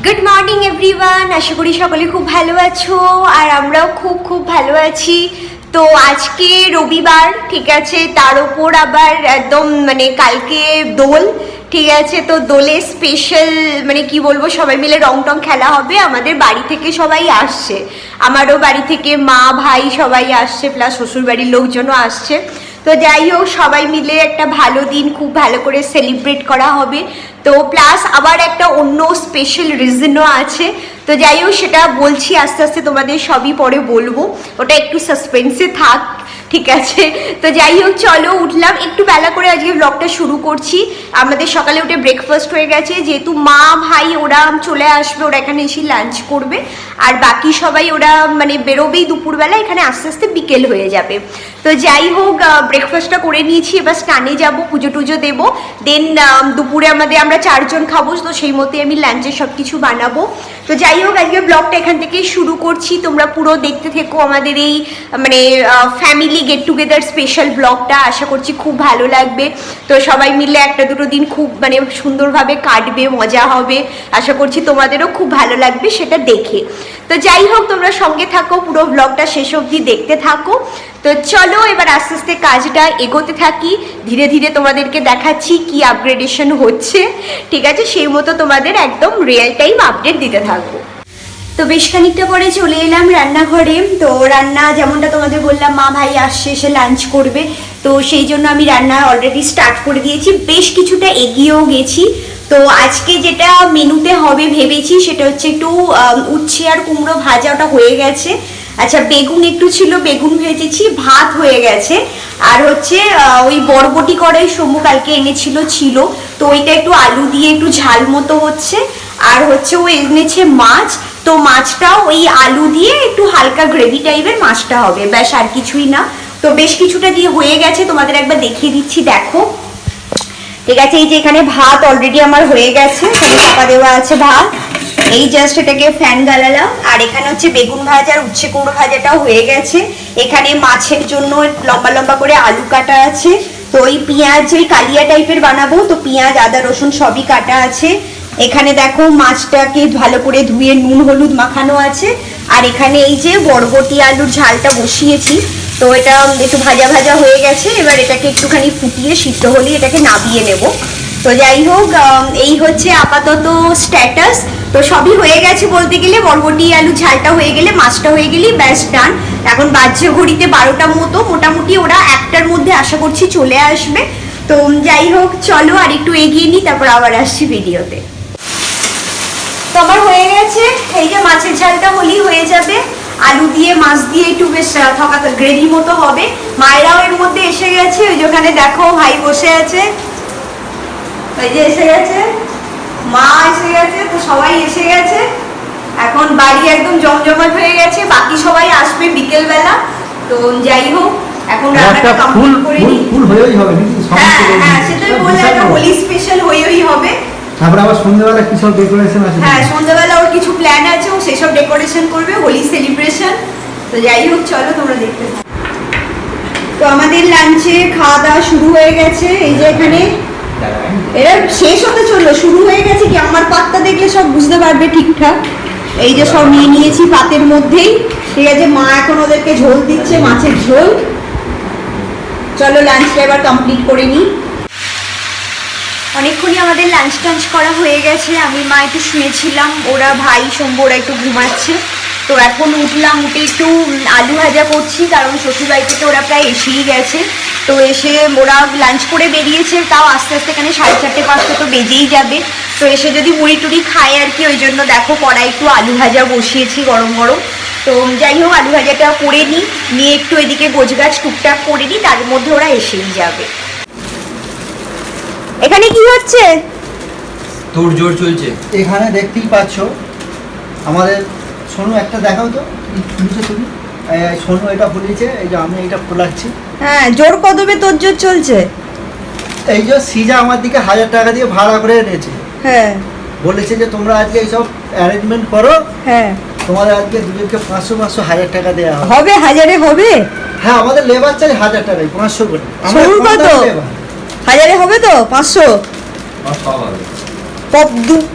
Good morning everyone, আশা করি সকলে খুব ভালো আছো আর আমরাও খুব খুব ভালো আছি। তো আজকে রবিবার, ঠিক আছে, তার ওপর আবার একদম কালকে দোল, ঠিক আছে। তো দোলে স্পেশাল কি বলবো, সবাই মিলে রং টং খেলা হবে। আমাদের বাড়ি থেকে সবাই আসছে, আমারও বাড়ি থেকে মা ভাই সবাই আসছে, প্লাস শ্বশুর বাড়ির লোকজনও আসছে। তো যাই হোক, সবাই মিলে একটা ভালো দিন খুব ভালো করে সেলিব্রেট করা হবে। তো প্লাস আবার একটা অন্য স্পেশাল রিজনও আছে। তো যাই হোক, সেটা বলছি আস্তে আস্তে, তোমাদের সবই পরে বলবো, ওটা একটু সাসপেন্সে থাক, ঠিক আছে। তো যাই হোক, চলো উঠলাম একটু বেলা করে, আজকে ব্লগটা শুরু করছি। আমাদের সকালে উঠে ব্রেকফাস্ট হয়ে গেছে, যেহেতু মা ভাই ওরা চলে আসবে, ওরা এখানে এসে লাঞ্চ করবে, আর বাকি সবাই ওরা বেরোবেই দুপুরবেলা, এখানে আস্তে আস্তে বিকেল হয়ে যাবে। তো যাই হোক, ব্রেকফাস্টটা করে নিয়েছি, এবার স্নানে যাব, পুজো টুজো দেবো, দেন দুপুরে আমরা 4 জন খাবো, তো সেই মতে আমি লাঞ্চে সব কিছু বানাবো। তো যাই হোক, আজকে ব্লগটা এখান থেকেই শুরু করছি, তোমরা পুরো দেখতে থেকো আমাদের এই ফ্যামিলি গেট টুগেদার স্পেশাল ব্লগটা, আশা করছি খুব ভালো লাগবে। তো সবাই মিলে একটা দুটো দিন খুব সুন্দরভাবে কাটবে, মজা হবে, আশা করছি তোমাদেরও খুব ভালো লাগবে সেটা দেখে। তো যাই হোক, তোমরা সঙ্গে থাকো, পুরো ব্লগটা শেষ অবধি দেখতে থাকো। তো চলো এবার আস্তে আস্তে কাজটা এগোতে থাকি, ধীরে ধীরে তোমাদেরকে দেখাচ্ছি কি আপগ্রেডেশন হচ্ছে, ঠিক আছে, সেই মতো তোমাদের একদম রিয়েল টাইম আপডেট দিতে থাকবো। তো বেশ খানিকটা পরে চলে এলাম রান্নাঘরে। তো রান্না যেমনটা তোমাদের বললাম, মা ভাই আসছে, এসে লাঞ্চ করবে, তো সেই জন্য আমি রান্না অলরেডি স্টার্ট করে দিয়েছি, বেশ কিছুটা এগিয়েও গেছি। তো আজকে যেটা মেনুতে হবে ভেবেছি সেটা হচ্ছে একটু উচ্ছে আর কুমড়ো ভাজা, ওটা হয়ে গেছে। আচ্ছা, বেগুন একটু ছিল, বেগুন ভেজেছি, ভাত হয়ে গেছে। আর হচ্ছে ওই বরবটি কড়াই শম্ভু কালকে এনেছিল, তো ওইটা একটু আলু দিয়ে একটু ঝাল মতো হচ্ছে। আর হচ্ছে ও এনেছে মাছ, তো মাছটাও ওই আলু দিয়ে একটু হালকা গ্রেভি টাইপের মাছটা হবে, ব্যাস, আর কিছুই না। তো বেশ কিছুটা দিয়ে হয়ে গেছে, তোমাদের একবার দেখিয়ে দিচ্ছি, দেখো, ঠিক আছে। এই যে এখানে ভাত অলরেডি আমার হয়ে গেছে, চাপা দেওয়া আছে ভাত, এই জাস্ট এটাকে ফ্যান গালালাম। আর এখানে হচ্ছে বেগুন ভাজা আর উচ্ছে কুমড়ো ভাজাটাও হয়ে গেছে। এখানে মাছের জন্য লম্বা লম্বা করে আলু কাটা আছে। তো ওই পেঁয়াজ, ওই কালিয়া টাইপের বানাবো, তো পেঁয়াজ আদা রসুন সবই কাটা আছে। এখানে দেখো মাছটাকে ভালো করে ধুয়ে নুন হলুদ মাখানো আছে। আর এখানে এই যে বরবটি আলুর ঝালটা বসিয়েছি, তো এটা একটু ভাজা ভাজা হয়ে গেছে, এবার এটাকে একটুখানি ফুটিয়ে সিদ্ধ হলে এটাকে নাবিয়ে নেব। তো যাই হোক, এই হচ্ছে আপাতত স্ট্যাটাস। তো সবই হয়ে গেছে বলতে গেলে, বরবটি আলু ঝালটা হয়ে গেলে, মাছটা হয়ে গেলেই ব্যাস ডান। এখন বাজছে ঘড়িতে 12টা মতো, মোটামুটি ওরা 1টার মধ্যে আশা করছি চলে আসবে। তো যাই হোক, চলো আর একটু এগিয়ে নিই, তারপর আবার আসছি ভিডিওতে। তো আমার হয়ে গেছে, এই যে মাছের ঝালটা হলেই হয়ে যাবে, আলু দিয়ে মাছ দিয়ে একটু বেশ থকাতে গ্রেভি মতো হবে। মায়েরাও এর মধ্যে এসে গেছে, ওই যে ওখানে দেখো ভাই বসে আছে, ওই যে এসে গেছে, মা এসে গেছে, তো সবাই এসে গেছে। এখন বাড়ি একদম জমজমাট হয়ে গেছে, বাকি সবাই আসবে বিকেল বেলা। তো যাই হোক, এখন রান্নাটা কমপ্লিট করে নিই। হ্যাঁ হ্যাঁ, সেটাই বললাম, একটা হোলি স্পেশাল হই হবে। তারপরে আবার সন্ধ্যাবেলা কিছু ডেকোরেশন আছে। হ্যাঁ, সন্ধ্যাবেলা ওর কিছু প্ল্যান আছে, ও সেসব ডেকোরেশন করবে, হোলি সেলিব্রেশন। তো যাই হোক, চলো তোমরা দেখতে থাকো। তো আমাদের লাঞ্চে খাওয়া দাওয়া শুরু হয়ে গেছে, এই যে এখানে এরা শেষ হতে চললো, শুরু হয়ে গেছে কি, আমার পাতটা দেখলে সব বুঝতে পারবে ঠিকঠাক। এই যে সব নিয়ে নিয়েছি পাতের মধ্যেই, ঠিক আছে। মা এখন ওদেরকে ঝোল দিচ্ছে, মাছের ঝোল। চলো লাঞ্চটা এবার কমপ্লিট করে নিই। অনেকক্ষণই আমাদের লাঞ্চ টাঞ্চ করা হয়ে গেছে, আমি মা একটু শুয়েছিলাম, ওরা ভাই শম্ভু ওরা একটু ঘুমাচ্ছে। তো এখন উঠলাম, উঠে একটু আলু ভাজা করছি, কারণ শ্বশুরবাড়ি থেকে ওরা প্রায় এসেই গেছে। তো এসে ওরা লাঞ্চ করে বেরিয়েছে, তাও আস্তে আস্তে এখানে 4:30 5টা তো বেজেই যাবে। তো এসে যদি মুড়ি টুড়ি খায় আর কি, ওই জন্য দেখো কড়াই একটু আলু ভাজা বসিয়েছি গরম গরম। তো যাই হোক, আলু ভাজাটা করে নিই, নিয়ে একটু এদিকে গোছগাছ টুকটাক করে নিই, তার মধ্যে ওরা এসেই যাবে। এখানে কি হচ্ছে? তোর জোর চলছে এখানে, দেখতেই পাচ্ছ আমাদের সোনু, একটা দেখাও তো খুলছে তুমি। সোনু এটা খুলেছে, এই যে আমি এটা খোলাচ্ছি। হ্যাঁ, জোর কদমে তোর জোর চলছে। এই যে সিজা আমার দিকে 1000 টাকা দিয়ে ভাড়া করে এনেছে। হ্যাঁ, বলেছে যে তোমরা আজকে এইসব অ্যারেঞ্জমেন্ট করো, হ্যাঁ, তোমাদের আজকে দুজনকে 500 1000 টাকা দেওয়া হবে। হবে, 1000-এ হবে। হ্যাঁ, আমাদের লেবার চাই 1000 টাকায়, 500 করে। সোনুর কত? 1000-এ হবে তো 500?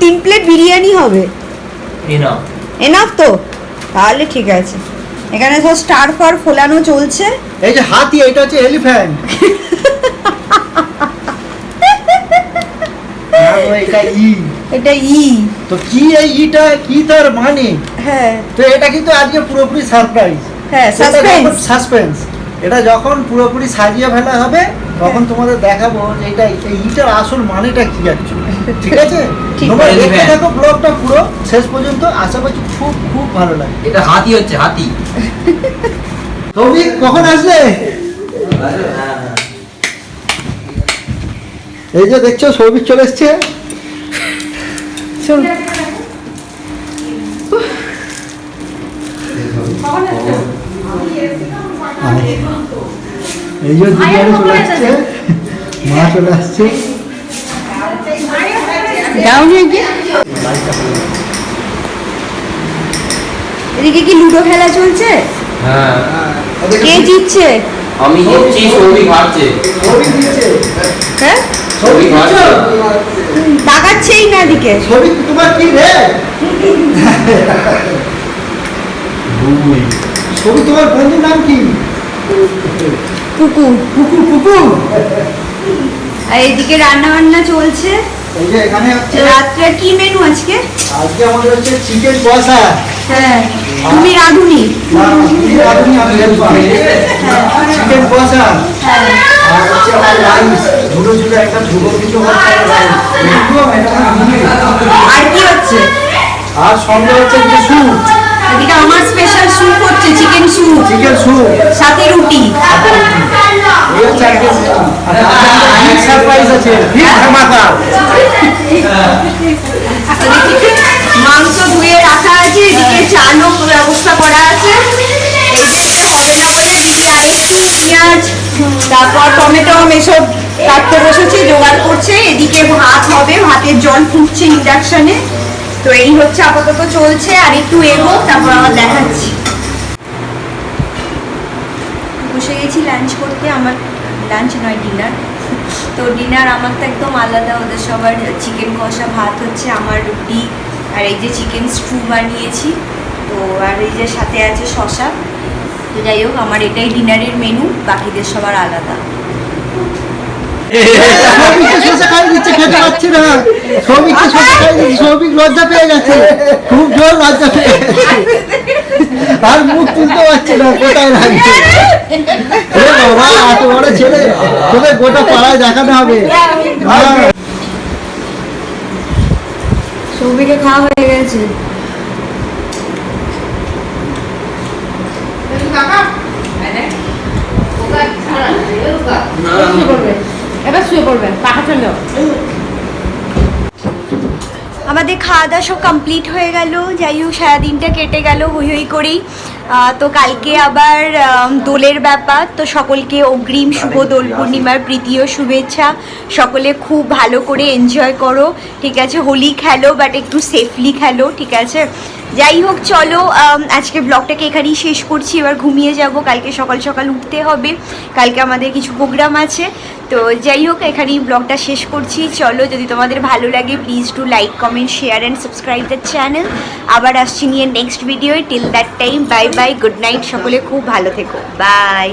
3 প্লেট বিরিয়ানি হবে। এনাফ। এনাফ তো, তাহলে ঠিক আছে। এখানে সব স্টার ফর ফোলানো চলছে। এই যে হাতি, এটা হচ্ছে এলিফ্যান্ট। এটা ই, এটা ই। তো কি এই ইটা কি তার মানে? হ্যাঁ তো এটা কিন্তু আজকে পুরোপুরি সারপ্রাইজ। হ্যাঁ, সাসপেন্স। সাসপেন্স। এটা যখন পুরোপুরি সাজিয়ে ফেলা হবে তখন তোমাদের দেখাবো যে এটা এই ইটার আসল মানেটা কি অ্যাকচুয়ালি। ঠিক আছে, ঠিক তোমরা আছে। দেখতে থাকো ব্লগটা পুরো শেষ পর্যন্ত, আশা করছি খুব খুব ভালো লাগে। এটা হাতি হচ্ছে, হাতি। তুমি কখন আসলে? এই যে দেখছো সৌভিক চলে এসছে। এই যে দিদিয়ারে চলে আসছে, মা চলে আসছে। এদিকে কি লুডো খেলা চলছে? হ্যাঁ, কে জিতছে? আমি জিতছি, সৌভিক হারছে। সৌভিক দিচ্ছে। হ্যাঁ, সৌভিক দিচ্ছে। তাকাচ্ছেই না এদিকে। সৌভিক তোমার কি রে? সৌভিক তোমার বন্ধুর নাম কি? পুকুর। কুকুর কুকুর। আর এদিকে রান্না বান্না চলছে। এই যে এখানে হচ্ছে রাত্রে কি মেনু আজকে? আজকে আমাদের হচ্ছে চিকেন কষা। হ্যাঁ, তুমি রাঁধুনি? চিকেন কষা আর হচ্ছে আমার রাইস, ঝুড়ো ঝুড়ো একটা ঝুড়ো কিছু হচ্ছে রাইস। আর কি হচ্ছে? আর সঙ্গে হচ্ছে যে স্যুপ, এদিকে আমার স্পেশাল স্যুপ হচ্ছে, চিকেন স্যুপ, চিকেন স্যুপ। সাথে রুটি। এই হচ্ছে আজকে সারপ্রাইজ আছে, ফির ধামাকা। মাংস ধুয়ে রাখা আছে, এদিকে চালও ব্যবস্থা করা আছে। পেঁয়াজ, তারপর টমেটো এসব কাটতে বসেছি, জোগাড় করছে। এদিকে ভাত হবে, ভাতের জল ফুটছে ইন্ডাকশনে। তো এই হচ্ছে আপাতত চলছে, আর একটু এগো তারপর আবার দেখাচ্ছি। বসে গেছি লাঞ্চ করতে, আমার লাঞ্চ নয় ডিনার। তো ডিনার আমার তো একদম আলাদা, ওদের সবার চিকেন কষা ভাত হচ্ছে, আমার রুটি, আর এই যে চিকেন স্টু বানিয়েছি। তো আর এই যে সাথে আছে শসা। তো যাই হোক, আমার এটাই ডিনারের মেনু, বাকিদের সবার আলাদা। সৌভিককে শসা খাইয়ে দিচ্ছে, খেতে পাচ্ছে না। সৌভিককে শসা খাইয়ে দিচ্ছে, সৌভিক লজ্জা পেয়ে গেছে, খুব জোর লজ্জা পেয়ে গেছে। আর মুখ তুলতে পারছে না, কোথায় রাখবে। বাবা, এত বড় ছেলে, তোকে গোটা পাড়ায় দেখানো হবে। সৌভিকে খাওয়া হয়ে গেছে। এবার শুয়ে পড়বেন, পাখা চলো। আমাদের খাওয়া দাওয়া সব কমপ্লিট হয়ে গেল। যাই হোক, সারাদিনটা কেটে গেল হই হই করেই। তো কালকে আবার দোলের ব্যাপার, তো সকলকে অগ্রিম শুভ দোল পূর্ণিমার প্রীতি ও শুভেচ্ছা। সকলে খুব ভালো করে এনজয় করো, ঠিক আছে? হোলি খেলো, বাট একটু সেফলি খেলো, ঠিক আছে? যাই হোক, চলো আজকে ব্লগটাকে এখানেই শেষ করছি। এবার ঘুমিয়ে যাব, কালকে সকাল সকাল উঠতে হবে, কালকে আমাদের কিছু প্রোগ্রাম আছে। তো যাই হোক, এখানেই ব্লগটা শেষ করছি। চলো, যদি তোমাদের ভালো লাগে please to like, comment, share and subscribe the channel. আবার আসছি নিয়ে next video. Till that time bye bye, good night, সকলে খুব ভালো থেকো, বাই।